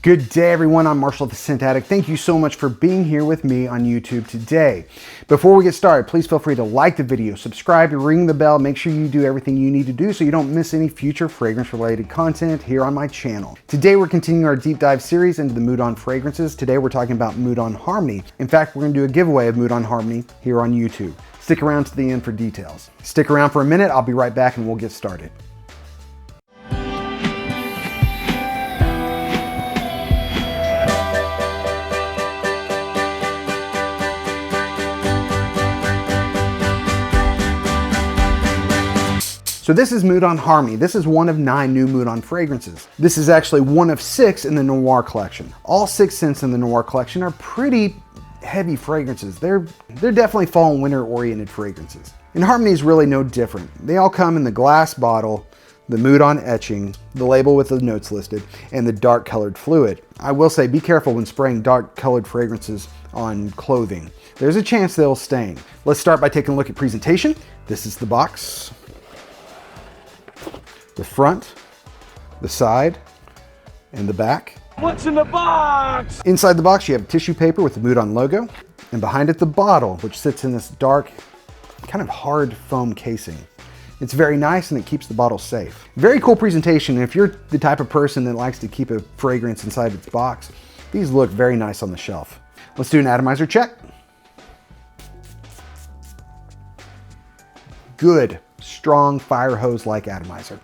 Good day everyone, I'm Marshall the Scent Addict. Thank you so much for being here with me on YouTube today. Before we get started, please feel free to like the video, subscribe, and ring the bell. Make sure you do everything you need to do so you don't miss any future fragrance related content here on my channel. Today we're continuing our deep dive series into the Moudon fragrances. Today we're talking about Moudon Harmony. In fact, we're going to do a giveaway of Moudon Harmony here on YouTube. Stick around to the end for details. Stick around for a minute, I'll be right back and we'll get started. So this is Moudon Harmony. This is one of 9 new Moudon fragrances. This is actually one of 6 in the Noir collection. All 6 scents in the Noir collection are pretty heavy fragrances. They're definitely fall and winter oriented fragrances. And Harmony is really no different. They all come in the glass bottle, the Moudon etching, the label with the notes listed, and the dark colored fluid. I will say be careful when spraying dark colored fragrances on clothing. There's a chance they'll stain. Let's start by taking a look at presentation. This is the box. The front, the side, and the back. What's in the box? Inside the box, you have tissue paper with the Moudon logo, and behind it, the bottle, which sits in this dark, kind of hard foam casing. It's very nice and it keeps the bottle safe. Very cool presentation. If you're the type of person that likes to keep a fragrance inside its box, these look very nice on the shelf. Let's do an atomizer check. Good, strong fire hose-like atomizer.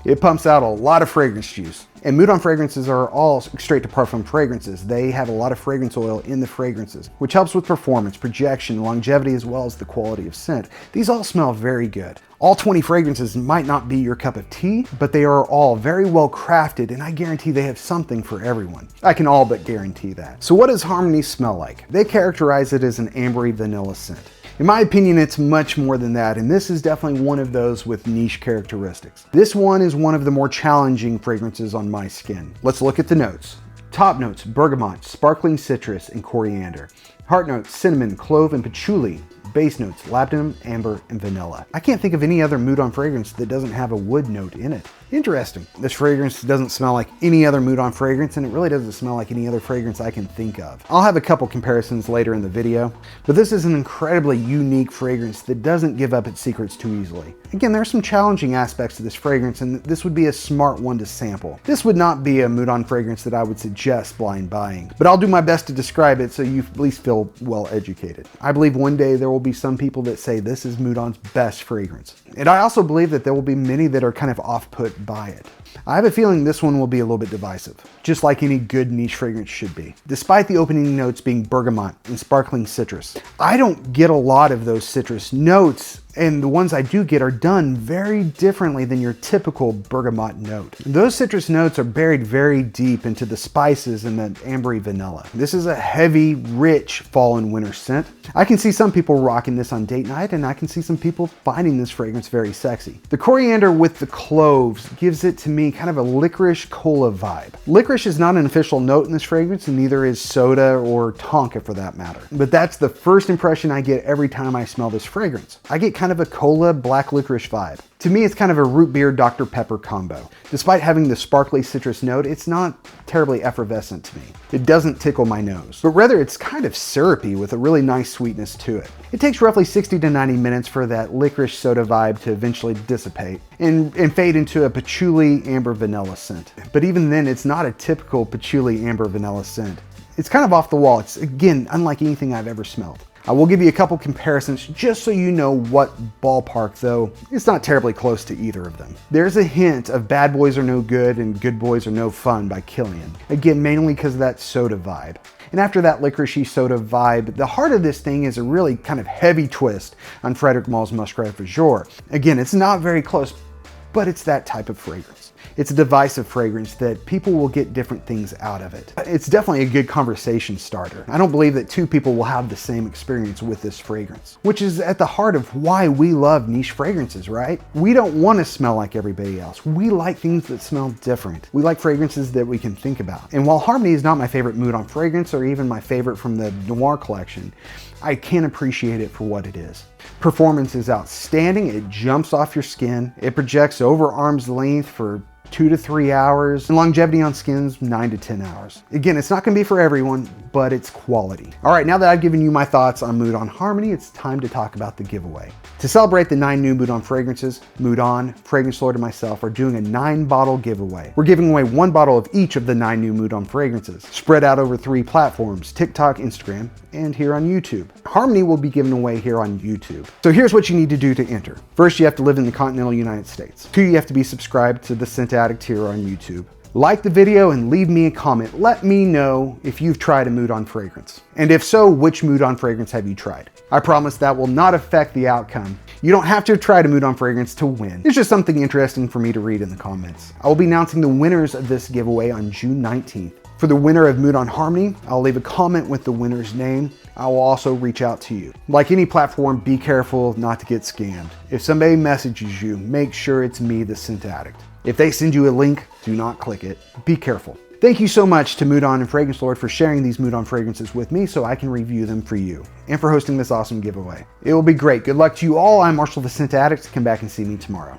It pumps out a lot of fragrance juice. And Moudon fragrances are all straight to parfum fragrances. They have a lot of fragrance oil in the fragrances, which helps with performance, projection, longevity, as well as the quality of scent. These all smell very good. All 20 fragrances might not be your cup of tea, but they are all very well crafted, and I guarantee they have something for everyone. I can all but guarantee that. So what does Harmony smell like? They characterize it as an ambery vanilla scent. In my opinion, it's much more than that, and this is definitely one of those with niche characteristics. This one is one of the more challenging fragrances on my skin. Let's look at the notes. Top notes, bergamot, sparkling citrus, and coriander. Heart notes, cinnamon, clove, and patchouli. Base notes, labdanum, amber, and vanilla. I can't think of any other Moudon fragrance that doesn't have a wood note in it. Interesting. This fragrance doesn't smell like any other Moudon fragrance, and it really doesn't smell like any other fragrance I can think of. I'll have a couple comparisons later in the video, but this is an incredibly unique fragrance that doesn't give up its secrets too easily. Again, there are some challenging aspects to this fragrance, and this would be a smart one to sample. This would not be a Moudon fragrance that I would suggest blind buying, but I'll do my best to describe it so you at least feel well educated. I believe one day there will be some people that say this is Moudon's best fragrance. And I also believe that there will be many that are kind of off-put by it. I have a feeling this one will be a little bit divisive, just like any good niche fragrance should be. Despite the opening notes being bergamot and sparkling citrus, I don't get a lot of those citrus notes, and the ones I do get are done very differently than your typical bergamot note. Those citrus notes are buried very deep into the spices and the ambery vanilla. This is a heavy, rich fall and winter scent. I can see some people rocking this on date night, and I can see some people finding this fragrance very sexy. The coriander with the cloves gives it to me kind of a licorice cola vibe. Licorice is not an official note in this fragrance, and neither is soda or tonka for that matter. But that's the first impression I get every time I smell this fragrance. I get kind of a cola black licorice vibe. To me, it's kind of a root beer Dr. Pepper combo. Despite having the sparkly citrus note, it's not terribly effervescent to me. It doesn't tickle my nose, but rather it's kind of syrupy with a really nice sweetness to it. It takes roughly 60 to 90 minutes for that licorice soda vibe to eventually dissipate and fade into a patchouli amber vanilla scent. But even then, it's not a typical patchouli amber vanilla scent. It's kind of off the wall. It's, again, unlike anything I've ever smelled. I will give you a couple comparisons just so you know what ballpark, though it's not terribly close to either of them. There's a hint of Bad Boys Are No Good and Good Boys Are No Fun by Killian. Again, mainly because of that soda vibe. And after that licoricey soda vibe, the heart of this thing is a really kind of heavy twist on Frederic Malle's Muscat Jour. Again, it's not very close, but it's that type of fragrance. It's a divisive fragrance that people will get different things out of it. It's definitely a good conversation starter. I don't believe that two people will have the same experience with this fragrance, which is at the heart of why we love niche fragrances, right? We don't want to smell like everybody else. We like things that smell different. We like fragrances that we can think about. And while Harmony is not my favorite Moudon fragrance or even my favorite from the Noir collection, I can't appreciate it for what it is. Performance is outstanding. It jumps off your skin. It projects over arm's length for 2 to 3 hours, and longevity on skin's 9 to 10 hours. Again, it's not gonna be for everyone, but it's quality. All right, now that I've given you my thoughts on Moudon Harmony, it's time to talk about the giveaway. To celebrate the 9 new Moudon fragrances, Moudon, Fragrance Lord, and myself are doing a 9-bottle giveaway. We're giving away 1 bottle of each of the 9 new Moudon fragrances, spread out over 3 platforms, TikTok, Instagram, and here on YouTube. Harmony will be given away here on YouTube. So here's what you need to do to enter. First, you have to live in the continental United States. 2, you have to be subscribed to the Scent Addict here on YouTube. Like the video and leave me a comment. Let me know if you've tried a Moudon fragrance. And if so, which Moudon fragrance have you tried? I promise that will not affect the outcome. You don't have to have tried a Moudon fragrance to win. It's just something interesting for me to read in the comments. I will be announcing the winners of this giveaway on June 19th. For the winner of Moudon Harmony, I'll leave a comment with the winner's name. I will also reach out to you. Like any platform, be careful not to get scammed. If somebody messages you, make sure it's me, the Scent Addict. If they send you a link, do not click it. Be careful. Thank you so much to Moudon and Fragrance Lord for sharing these Moudon fragrances with me so I can review them for you, and for hosting this awesome giveaway. It will be great. Good luck to you all. I'm Marshall, the Scent Addict. Come back and see me tomorrow.